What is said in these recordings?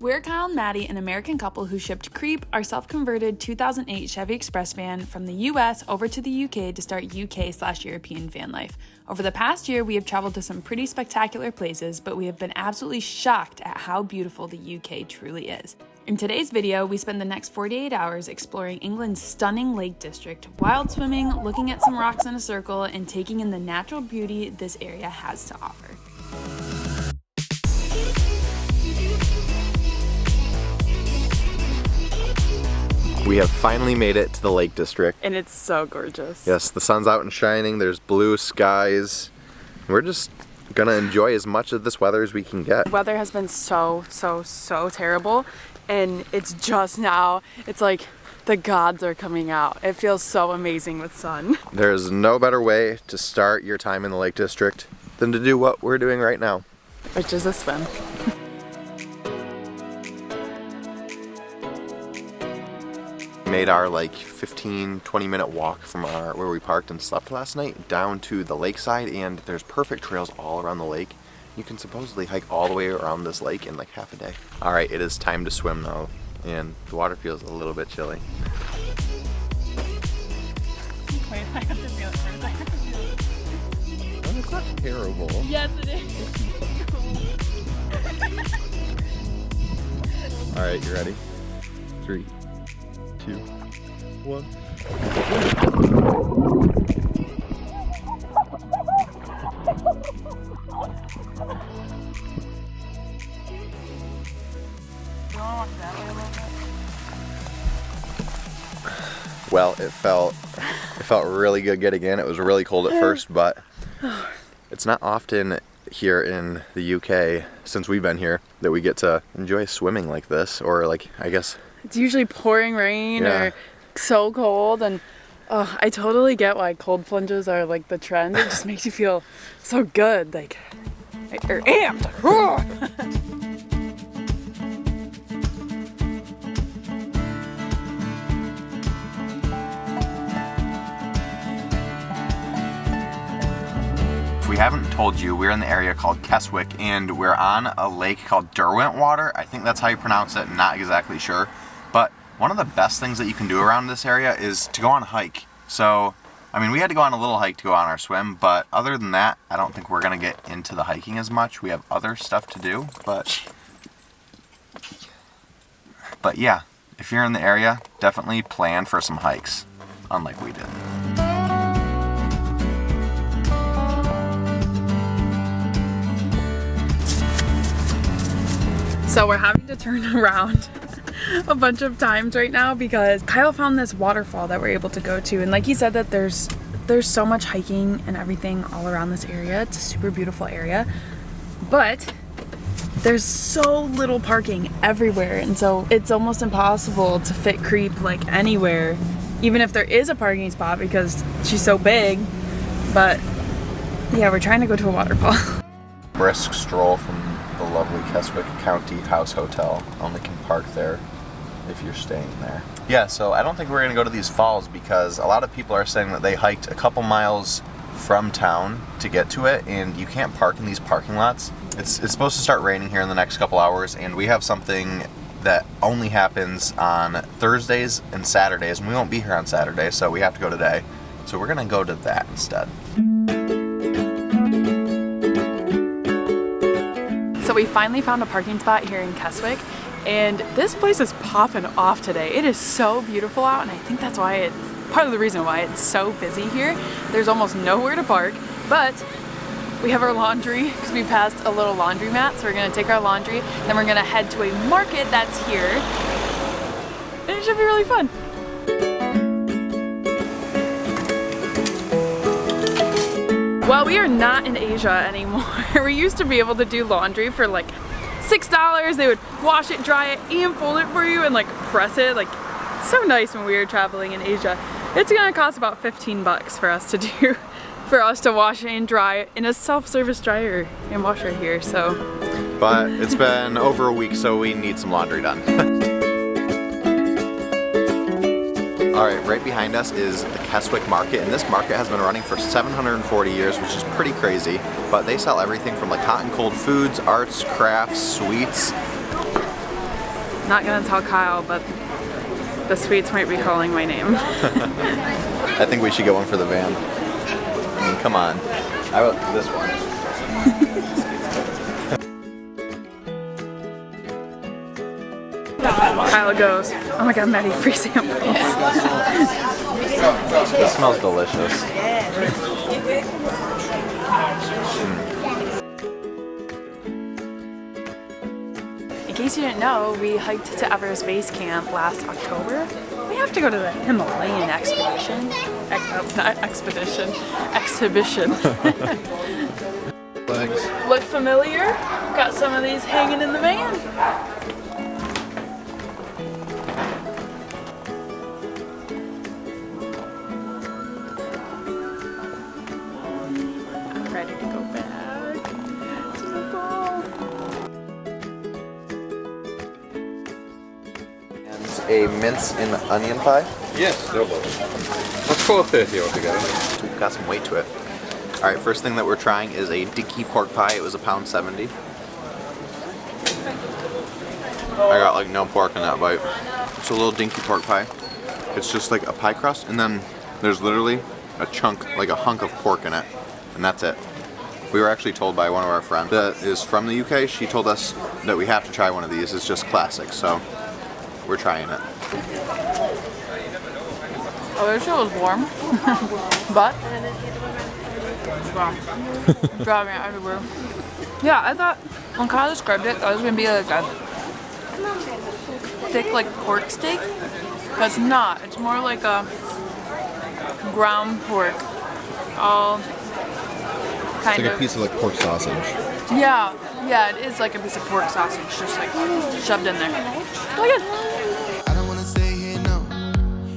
We're Kyle and Madie, an American couple who shipped Creep, our self-converted 2008 Chevy Express van, from the US over to the UK to start UK/European van life. Over the past year, we have traveled to some pretty spectacular places, but we have been absolutely shocked at how beautiful the UK truly is. In today's video, we spend the next 48 hours exploring England's stunning Lake District, wild swimming, looking at some rocks in a circle, and taking in the natural beauty this area has to offer. We have finally made it to the Lake District. And it's so gorgeous. Yes, the sun's out and shining, there's blue skies. We're just gonna enjoy as much of this weather as we can get. The weather has been so terrible, and it's just now, it's like the gods are coming out. It feels so amazing with sun. There's no better way to start your time in the Lake District than to do what we're doing right now. Which is a swim. Made our like 15-20 minute walk from where we parked and slept last night down to the lakeside, and there's perfect trails all around the lake. You can supposedly hike all the way around this lake in like half a day. Alright, it is time to swim now, and the water feels a little bit chilly. Wait, I have to feel it first. I have to feel it. Oh, it's not terrible. Yes, it is. Alright, you ready? 3, 2, 1. Well, it felt really good getting in. It was really cold at first, but it's not often here in the UK, since we've been here, that we get to enjoy swimming like this, or like, I guess it's usually pouring rain or so cold, and I totally get why cold plunges are like the trend. It just makes you feel so good, like you're amped. If we haven't told you, we're in the area called Keswick, and we're on a lake called Derwentwater. I think that's how you pronounce it, not exactly sure. But one of the best things that you can do around this area is to go on a hike. So, I mean, we had to go on a little hike to go on our swim, but other than that, I don't think we're gonna get into the hiking as much. We have other stuff to do, but yeah, if you're in the area, definitely plan for some hikes, unlike we did. So we're having to turn around a bunch of times right now because Kyle found this waterfall that we're able to go to, and like he said, that there's so much hiking and everything all around this area. It's a super beautiful area, but there's so little parking everywhere, and so it's almost impossible to fit Creep like anywhere, even if there is a parking spot, because she's so big. But yeah, we're trying to go to a waterfall. Brisk stroll from the lovely Keswick County House Hotel. Only can park there if you're staying there. Yeah, so I don't think we're gonna go to these falls because a lot of people are saying that they hiked a couple miles from town to get to it, and you can't park in these parking lots. It's supposed to start raining here in the next couple hours, and we have something that only happens on Thursdays and Saturdays, and we won't be here on Saturday, so we have to go today. So we're gonna go to that instead. So we finally found a parking spot here in Keswick, and this place is popping off today. It is so beautiful out, and I think that's why it's part of the reason why it's so busy here. There's almost nowhere to park, but we have our laundry because we passed a little laundromat, so we're gonna take our laundry, then we're gonna head to a market that's here, and it should be really fun. Well, we are not in Asia anymore. We used to be able to do laundry for like $6. They would wash it, dry it, and fold it for you and like press it. Like, so nice when we were traveling in Asia. It's gonna cost about 15 bucks for us to do, for us to wash and dry it in a self-service dryer and washer here, so. But it's been over a week, so we need some laundry done. Alright, right behind us is the Keswick Market, and this market has been running for 740 years, which is pretty crazy. But they sell everything from like hot and cold foods, arts, crafts, sweets. Not gonna tell Kyle, but the sweets might be calling my name. I think we should get one for the van. I mean, come on. I want this one. Kyle goes, oh my god, Madie, free samples. This smells delicious. In case you didn't know, we hiked to Everest Base Camp last October. We have to go to the Himalayan exhibition. Thanks. Look familiar? Got some of these hanging in the van. Ready to go back to the ball. And a mince and onion pie. Yes, no problem. That's $4.30 altogether. Got some weight to it. All right, first thing that we're trying is a dinky pork pie. It was £1.70. I got like no pork in that bite. It's a little dinky pork pie. It's just like a pie crust, and then there's literally a chunk, like a hunk of pork in it, and that's it. We were actually told by one of our friends that is from the UK. She told us that we have to try one of these. It's just classic, so we're trying it. I wish it was warm, but wow, driving it everywhere. Yeah, I thought when Kyle described it, that was gonna be like a thick, like pork steak, but it's not. It's more like a ground pork, all kind It's like of. a piece of like pork sausage. Yeah, yeah, it is like a piece of pork sausage, just like shoved in there. Oh yeah. I don't wanna stay here, no.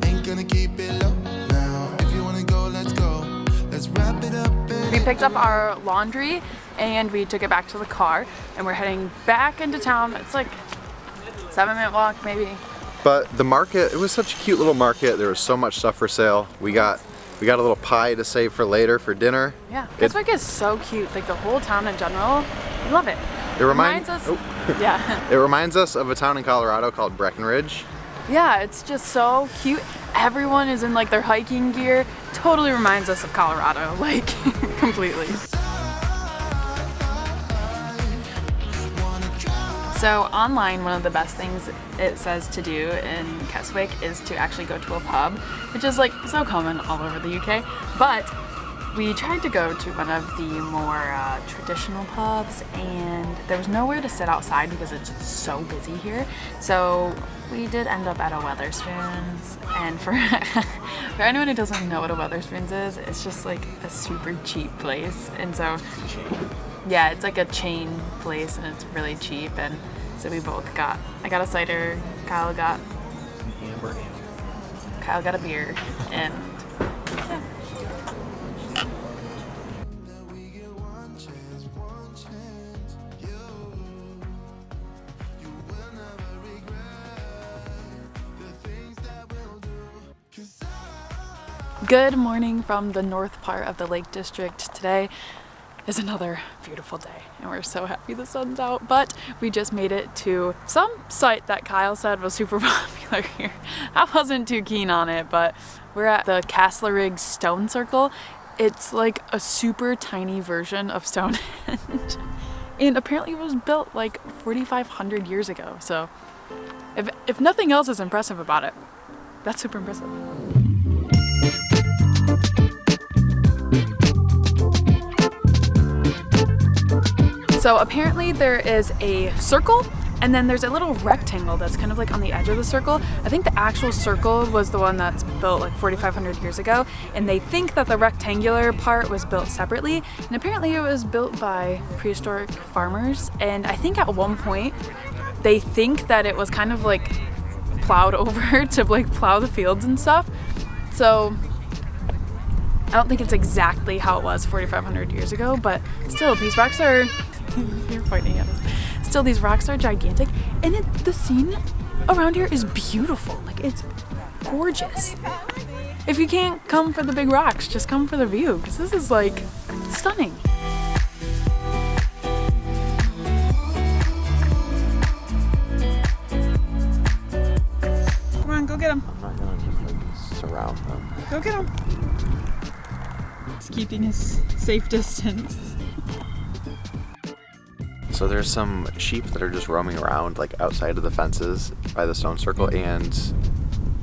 Ain't gonna keep it low now. If you wanna go, let's go. Let's wrap it up. We picked up our laundry and we took it back to the car, and we're heading back into town. It's like 7-minute walk maybe. But the market, it was such a cute little market. There was so much stuff for sale. We got a little pie to save for later for dinner. Yeah, Keswick is so cute. Like the whole town in general, I love it. It reminds us. Oh. Yeah. It reminds us of a town in Colorado called Breckenridge. Yeah, it's just so cute. Everyone is in like their hiking gear. Totally reminds us of Colorado, like completely. So online, one of the best things it says to do in Keswick is to actually go to a pub, which is like so common all over the UK. But we tried to go to one of the more traditional pubs, and there was nowhere to sit outside because it's so busy here. So we did end up at a Wetherspoons, and for anyone who doesn't know what a Wetherspoons is, it's just like a super cheap place. And so yeah, it's like a chain place and it's really cheap, and so we both got, I got a cider, Kyle got a beer, and yeah. Good morning from the north part of the Lake District. Today is another beautiful day and we're so happy the sun's out, but we just made it to some site that Kyle said was super popular here. I wasn't too keen on it, but we're at the Castlerig Stone Circle. It's like a super tiny version of Stonehenge and apparently it was built like 4,500 years ago. So if nothing else is impressive about it, that's super impressive. So apparently there is a circle and then there's a little rectangle that's kind of like on the edge of the circle. I think the actual circle was the one that's built like 4,500 years ago, and they think that the rectangular part was built separately, and apparently it was built by prehistoric farmers, and I think at one point they think that it was kind of like plowed over to like plow the fields and stuff. So I don't think it's exactly how it was 4,500 years ago, but still these rocks are you're pointing at us. Still, these rocks are gigantic, and the scene around here is beautiful. Like, it's gorgeous. If you can't come for the big rocks, just come for the view, because this is like stunning. get him. I'm not gonna just like surround them. Go get him. He's keeping his safe distance. So there's some sheep that are just roaming around like outside of the fences by the stone circle, and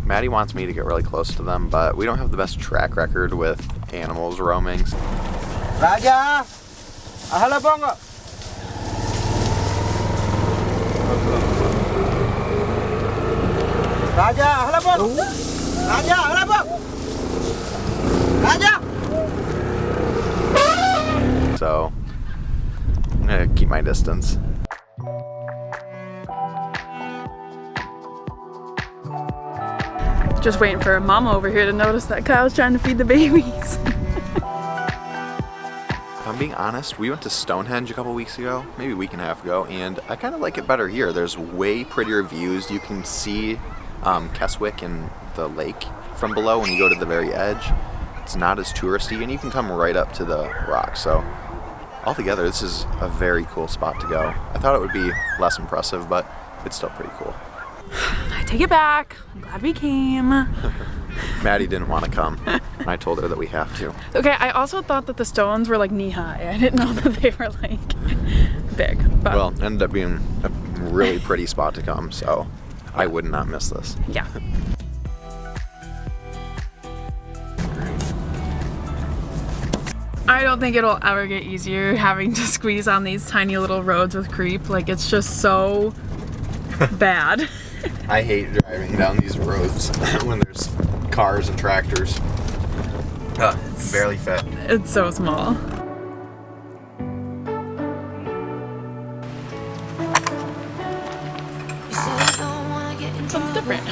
Maddie wants me to get really close to them, but we don't have the best track record with animals roaming. Raja, hala bongo. Raja, hala bongo. Raja, hala bongo. Raja. So I'm gonna keep my distance. Just waiting for Mama over here to notice that Kyle's trying to feed the babies. If I'm being honest, we went to Stonehenge a couple weeks ago, maybe a week and a half ago, and I kind of like it better here. There's way prettier views. You can see Keswick and the lake from below when you go to the very edge. It's not as touristy, and you can come right up to the rocks. So altogether, this is a very cool spot to go. I thought it would be less impressive, but it's still pretty cool. I take it back. I'm glad we came. Maddie didn't want to come, and I told her that we have to. Okay, I also thought that the stones were like knee high. I didn't know that they were like big. But Well, ended up being a really pretty spot to come, so I would not miss this. yeah. I don't think it'll ever get easier having to squeeze on these tiny little roads with creep. Like, it's just so bad. I hate driving down these roads when there's cars and tractors. Barely fit. It's so small. Something's different.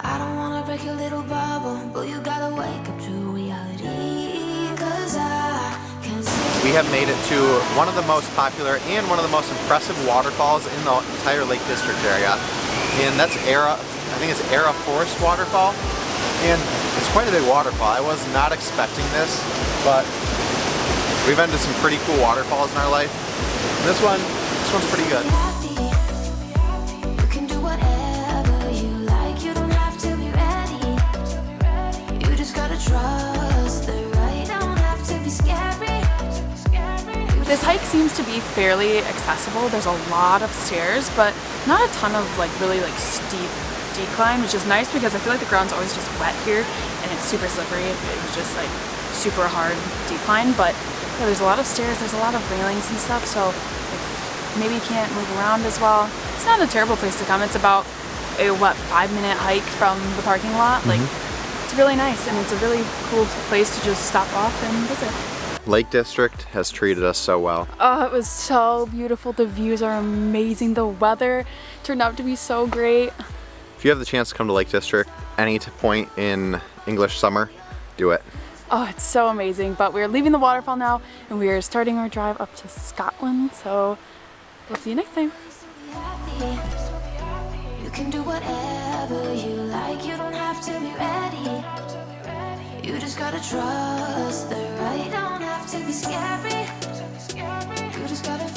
I don't wanna break your little bubble, but you gotta wake up to reality. 'Cause I can see. We have made it to one of the most popular and one of the most impressive waterfalls in the entire Lake District area. And that's I think it's Era Forest Waterfall. And it's quite a big waterfall. I was not expecting this, but we've been to some pretty cool waterfalls in our life. This one's pretty good. You can do whatever you like, you don't have to be ready. You just gotta trust the right, don't have to be scary. This hike seems to be fairly accessible. There's a lot of stairs, but not a ton of like really like steep decline, which is nice because I feel like the ground's always just wet here and it's super slippery if it was just like super hard decline. But yeah, there's a lot of stairs, there's a lot of railings and stuff, so if maybe you can't move around as well, it's not a terrible place to come. It's about a 5-minute hike from the parking lot. Like, it's really nice, and it's a really cool place to just stop off and visit. Lake District has treated us so well. Oh, it was so beautiful. The views are amazing. The weather turned out to be so great. If you have the chance to come to Lake District any point in English summer, do it. Oh, it's so amazing. But we're leaving the waterfall now, and we are starting our drive up to Scotland. So we'll see you next time. You can do whatever you like, you don't have to be ready. You just gotta trust the right, don't have to be scary. You just gotta